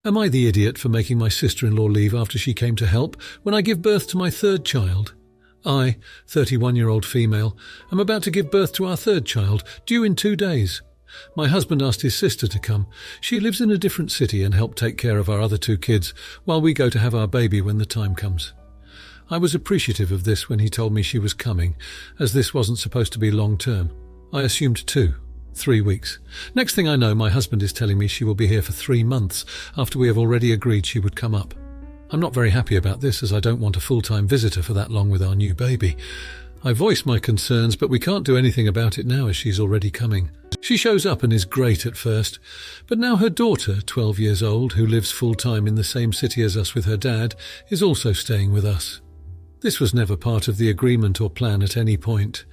Am I the idiot for making my sister-in-law leave after she came to help when I give birth to my third child? I, 31-year-old female, am about to give birth to our third child, due in 2 days. My husband asked his sister to come. She lives in a different city and help take care of our other 2 kids while we go to have our baby when the time comes. I was appreciative of this when he told me she was coming, as this wasn't supposed to be long-term. I assumed 3 weeks. Next thing I know, my husband is telling me she will be here for 3 months after we have already agreed she would come up. I'm not very happy about this, as I don't want a full-time visitor for that long with our new baby. I voiced my concerns, but we can't do anything about it now as she's already coming. She shows up and is great at first, but now her daughter, 12 years old, who lives full-time in the same city as us with her dad, is also staying with us. This was never part of the agreement or plan at any point.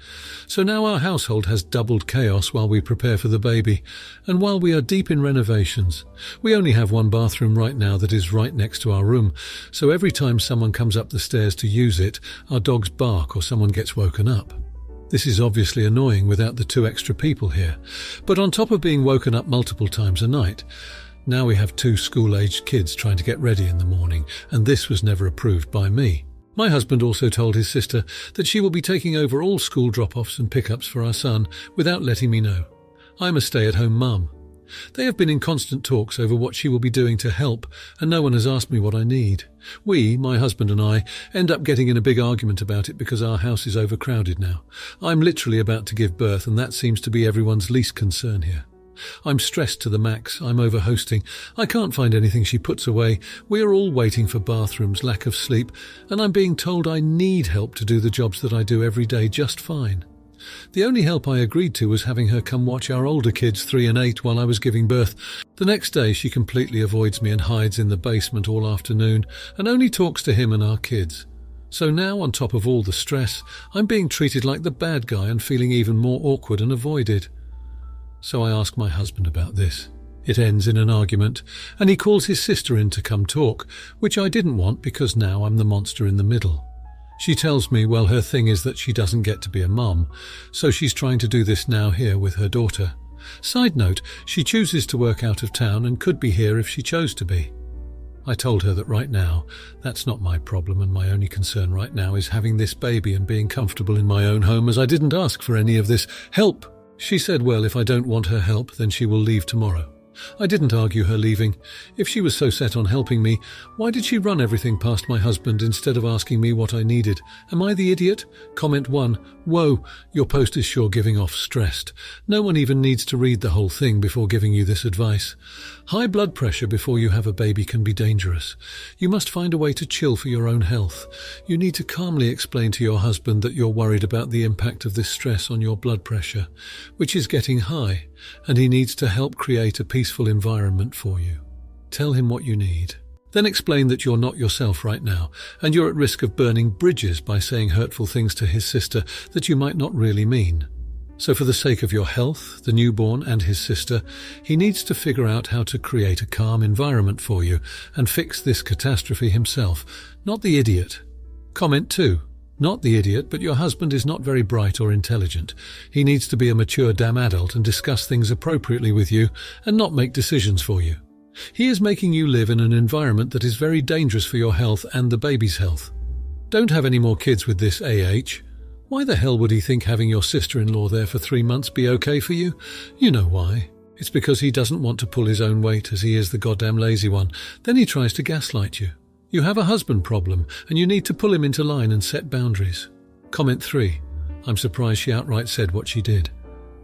So now our household has doubled chaos while we prepare for the baby, and while we are deep in renovations. We only have 1 bathroom right now that is right next to our room, so every time someone comes up the stairs to use it, our dogs bark or someone gets woken up. This is obviously annoying without the 2 extra people here, but on top of being woken up multiple times a night, now we have 2 school-aged kids trying to get ready in the morning, and this was never approved by me. My husband also told his sister that she will be taking over all school drop-offs and pickups for our son without letting me know. I'm a stay-at-home mum. They have been in constant talks over what she will be doing to help, and no one has asked me what I need. We, my husband and I, end up getting in a big argument about it because our house is overcrowded now. I'm literally about to give birth, and that seems to be everyone's least concern here. I'm stressed to the max. I'm over-hosting. I can't find anything she puts away. We are all waiting for bathrooms, lack of sleep, and I'm being told I need help to do the jobs that I do every day just fine. The only help I agreed to was having her come watch our older kids, 3 and 8, while I was giving birth. The next day she completely avoids me and hides in the basement all afternoon and only talks to him and our kids. So now, on top of all the stress, I'm being treated like the bad guy and feeling even more awkward and avoided. So I ask my husband about this. It ends in an argument, and he calls his sister in to come talk, which I didn't want because now I'm the monster in the middle. She tells me, well, her thing is that she doesn't get to be a mum, so she's trying to do this now here with her daughter. Side note, she chooses to work out of town and could be here if she chose to be. I told her that right now, that's not my problem, and my only concern right now is having this baby and being comfortable in my own home, as I didn't ask for any of this help. She said, well, if I don't want her help, then she will leave tomorrow. I didn't argue her leaving. If she was so set on helping me, why did she run everything past my husband instead of asking me what I needed? Am I the idiot? Comment 1. Whoa, your post is sure giving off stressed. No one even needs to read the whole thing before giving you this advice. High blood pressure before you have a baby can be dangerous. You must find a way to chill for your own health. You need to calmly explain to your husband that you're worried about the impact of this stress on your blood pressure, which is getting high, and he needs to help create a peaceful environment for you. Tell him what you need. Then explain that you're not yourself right now, and you're at risk of burning bridges by saying hurtful things to his sister that you might not really mean. So for the sake of your health, the newborn and his sister, he needs to figure out how to create a calm environment for you and fix this catastrophe himself, not the idiot. Comment 2. Not the idiot, but your husband is not very bright or intelligent. He needs to be a mature damn adult and discuss things appropriately with you and not make decisions for you. He is making you live in an environment that is very dangerous for your health and the baby's health. Don't have any more kids with this AH. Why the hell would he think having your sister-in-law there for 3 months be okay for you? You know why. It's because he doesn't want to pull his own weight, as he is the goddamn lazy one. Then he tries to gaslight you. You have a husband problem, and you need to pull him into line and set boundaries. Comment 3. I'm surprised she outright said what she did.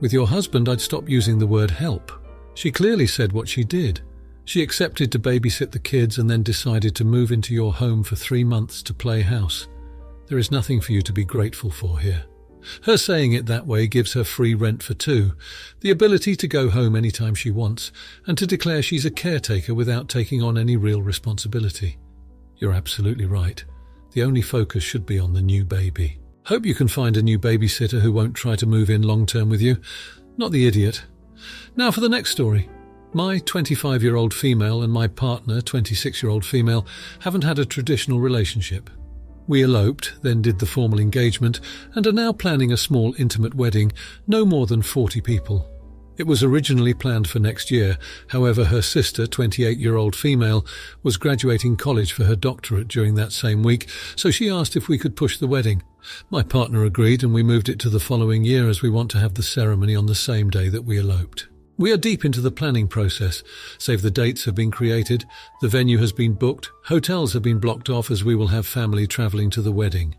With your husband, I'd stop using the word help. She clearly said what she did. She accepted to babysit the kids and then decided to move into your home for 3 months to play house. There is nothing for you to be grateful for here. Her saying it that way gives her free rent for 2, the ability to go home anytime she wants, and to declare she's a caretaker without taking on any real responsibility. You're absolutely right. The only focus should be on the new baby. Hope you can find a new babysitter who won't try to move in long-term with you. Not the idiot. Now for the next story. My 25-year-old female and my partner, 26-year-old female, haven't had a traditional relationship. We eloped, then did the formal engagement, and are now planning a small intimate wedding, no more than 40 people. It was originally planned for next year. However, her sister, 28-year-old female, was graduating college for her doctorate during that same week, so she asked if we could push the wedding. My partner agreed, and we moved it to the following year as we want to have the ceremony on the same day that we eloped. We are deep into the planning process. Save the dates have been created, the venue has been booked, hotels have been blocked off as we will have family travelling to the wedding.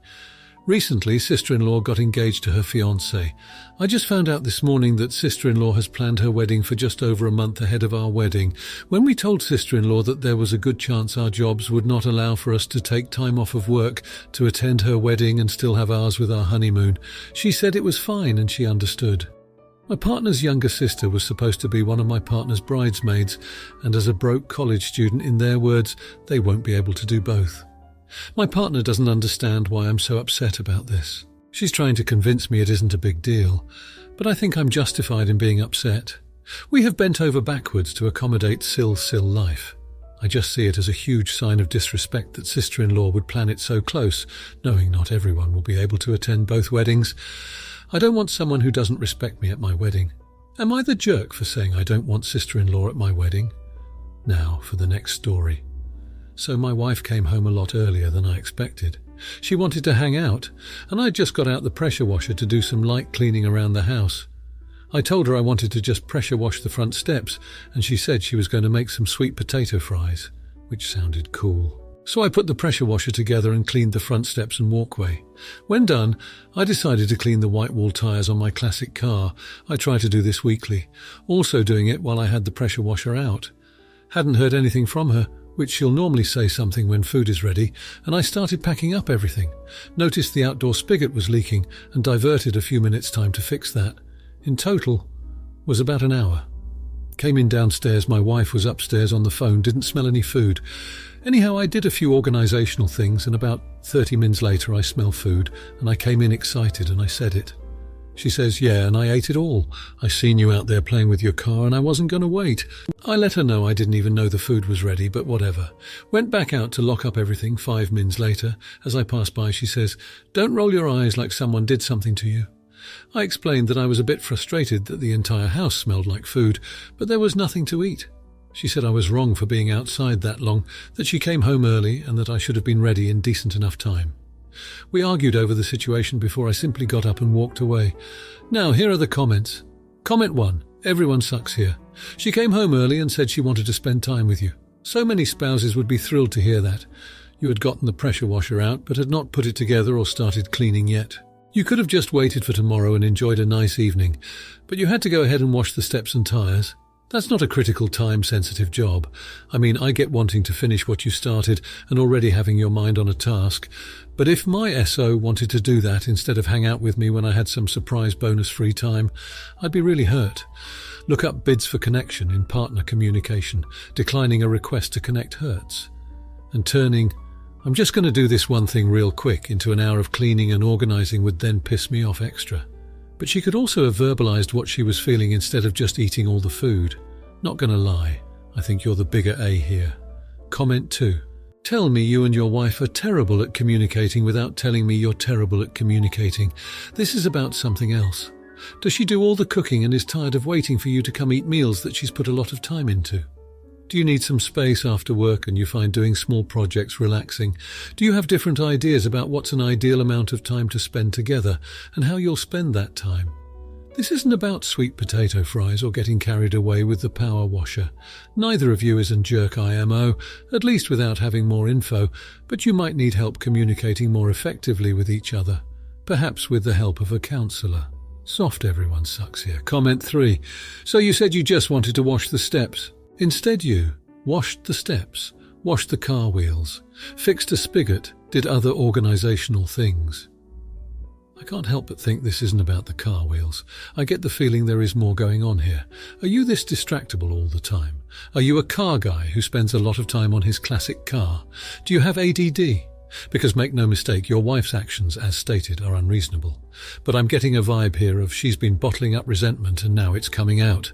Recently, sister-in-law got engaged to her fiancé. I just found out this morning that sister-in-law has planned her wedding for just over a month ahead of our wedding. When we told sister-in-law that there was a good chance our jobs would not allow for us to take time off of work to attend her wedding and still have ours with our honeymoon, she said it was fine and she understood. My partner's younger sister was supposed to be one of my partner's bridesmaids, and as a broke college student, in their words, they won't be able to do both. My partner doesn't understand why I'm so upset about this. She's trying to convince me it isn't a big deal, but I think I'm justified in being upset. We have bent over backwards to accommodate Sil life. I just see it as a huge sign of disrespect that sister-in-law would plan it so close, knowing not everyone will be able to attend both weddings. I don't want someone who doesn't respect me at my wedding. Am I the jerk for saying I don't want sister-in-law at my wedding? Now for the next story. So my wife came home a lot earlier than I expected. She wanted to hang out, and I'd just got out the pressure washer to do some light cleaning around the house. I told her I wanted to just pressure wash the front steps, and she said she was going to make some sweet potato fries, which sounded cool. So I put the pressure washer together and cleaned the front steps and walkway. When done, I decided to clean the white wall tyres on my classic car. I try to do this weekly, also doing it while I had the pressure washer out. Hadn't heard anything from her, which she'll normally say something when food is ready, and I started packing up everything. Noticed the outdoor spigot was leaking and diverted a few minutes' time to fix that. In total, was about an hour. Came in downstairs, my wife was upstairs on the phone, didn't smell any food. Anyhow, I did a few organisational things, and about 30 minutes later I smell food, and I came in excited and I said it. She says, yeah, and I ate it all. I seen you out there playing with your car and I wasn't going to wait. I let her know I didn't even know the food was ready, but whatever. Went back out to lock up everything 5 minutes later. As I passed by, she says, don't roll your eyes like someone did something to you. I explained that I was a bit frustrated that the entire house smelled like food, but there was nothing to eat. She said I was wrong for being outside that long, that she came home early and that I should have been ready in decent enough time. We argued over the situation before I simply got up and walked away. Now, here are the comments. Comment 1. Everyone sucks here. She came home early and said she wanted to spend time with you. So many spouses would be thrilled to hear that. You had gotten the pressure washer out but had not put it together or started cleaning yet. You could have just waited for tomorrow and enjoyed a nice evening, but you had to go ahead and wash the steps and tyres. That's not a critical time-sensitive job. I mean, I get wanting to finish what you started and already having your mind on a task. But if my SO wanted to do that instead of hang out with me when I had some surprise bonus free time, I'd be really hurt. Look up bids for connection in partner communication. Declining a request to connect hurts. And turning, I'm just going to do this one thing real quick, into an hour of cleaning and organising would then piss me off extra. But she could also have verbalised what she was feeling instead of just eating all the food. Not gonna lie, I think you're the bigger A here. Comment 2. Tell me you and your wife are terrible at communicating without telling me you're terrible at communicating. This is about something else. Does she do all the cooking and is tired of waiting for you to come eat meals that she's put a lot of time into? Do you need some space after work and you find doing small projects relaxing? Do you have different ideas about what's an ideal amount of time to spend together and how you'll spend that time? This isn't about sweet potato fries or getting carried away with the power washer. Neither of you is a jerk IMO, at least without having more info, but you might need help communicating more effectively with each other, perhaps with the help of a counsellor. Soft everyone sucks here. Comment 3. So you said you just wanted to wash the steps. Instead you washed the steps, washed the car wheels, fixed a spigot, did other organisational things. I can't help but think this isn't about the car wheels. I get the feeling there is more going on here. Are you this distractible all the time? Are you a car guy who spends a lot of time on his classic car? Do you have ADD? Because make no mistake, your wife's actions, as stated, are unreasonable. But I'm getting a vibe here of she's been bottling up resentment and now it's coming out.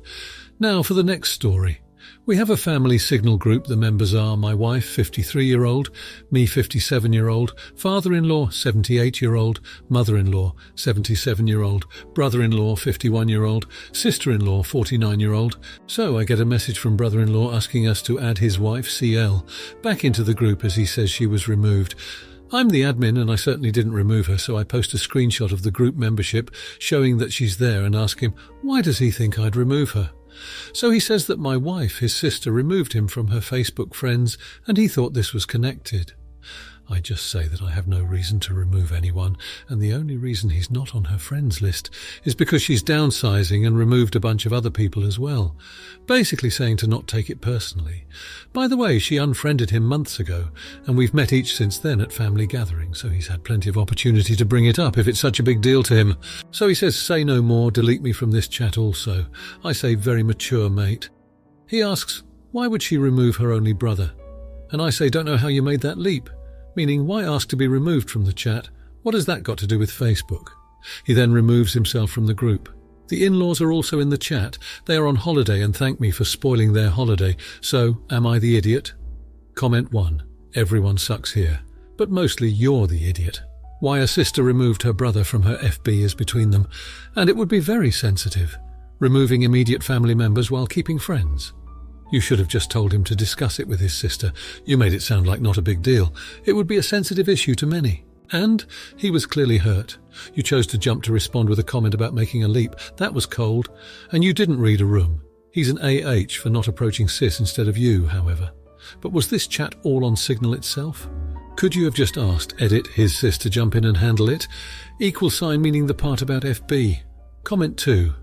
Now for the next story. We have a family signal group. The members are my wife, 53-year-old, me, 57-year-old, father-in-law, 78-year-old, mother-in-law, 77-year-old, brother-in-law, 51-year-old, sister-in-law, 49-year-old. So I get a message from brother-in-law asking us to add his wife, CL, back into the group as he says she was removed. I'm the admin and I certainly didn't remove her, so I post a screenshot of the group membership showing that she's there and ask him, why does he think I'd remove her? So he says that my wife, his sister, removed him from her Facebook friends and he thought this was connected. I just say that I have no reason to remove anyone, and the only reason he's not on her friends list is because she's downsizing and removed a bunch of other people as well, basically saying to not take it personally. By the way, she unfriended him months ago, and we've met each since then at family gatherings, so he's had plenty of opportunity to bring it up if it's such a big deal to him. So he says, say no more, delete me from this chat also. I say, very mature, mate. He asks, why would she remove her only brother? And I say, don't know how you made that leap. Meaning, why ask to be removed from the chat? What has that got to do with Facebook? He then removes himself from the group. The in-laws are also in the chat. They are on holiday and thank me for spoiling their holiday. So, am I the idiot? Comment 1. Everyone sucks here. But mostly you're the idiot. Why a sister removed her brother from her FB is between them. And it would be very sensitive. Removing immediate family members while keeping friends. You should have just told him to discuss it with his sister. You made it sound like not a big deal. It would be a sensitive issue to many. And he was clearly hurt. You chose to jump to respond with a comment about making a leap. That was cold. And you didn't read a room. He's an AH for not approaching sis instead of you, however. But was this chat all on Signal itself? Could you have just asked, edit, his sis to jump in and handle it? Equal sign meaning the part about FB. Comment 2.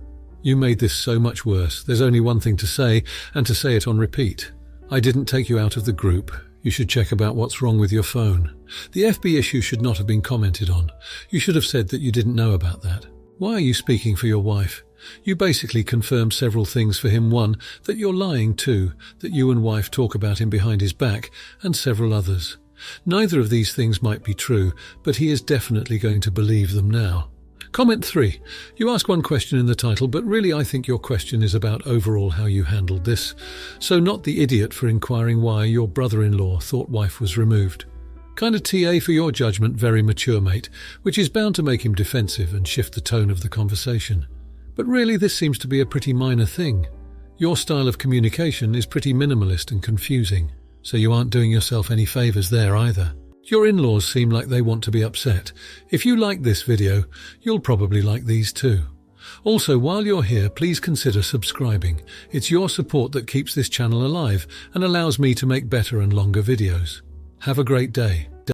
You made this so much worse. There's only one thing to say, and to say it on repeat. I didn't take you out of the group. You should check about what's wrong with your phone. The FB issue should not have been commented on. You should have said that you didn't know about that. Why are you speaking for your wife? You basically confirmed several things for him. 1, that you're lying. 2, that you and wife talk about him behind his back, and several others. Neither of these things might be true, but he is definitely going to believe them now. Comment 3. You ask one question in the title, but really I think your question is about overall how you handled this. So not the idiot for inquiring why your brother-in-law thought wife was removed. Kind of TA for your judgment, very mature, mate, which is bound to make him defensive and shift the tone of the conversation. But really this seems to be a pretty minor thing. Your style of communication is pretty minimalist and confusing, so you aren't doing yourself any favours there either. Your in-laws seem like they want to be upset. If you like this video, you'll probably like these too. Also, while you're here, please consider subscribing. It's your support that keeps this channel alive and allows me to make better and longer videos. Have a great day.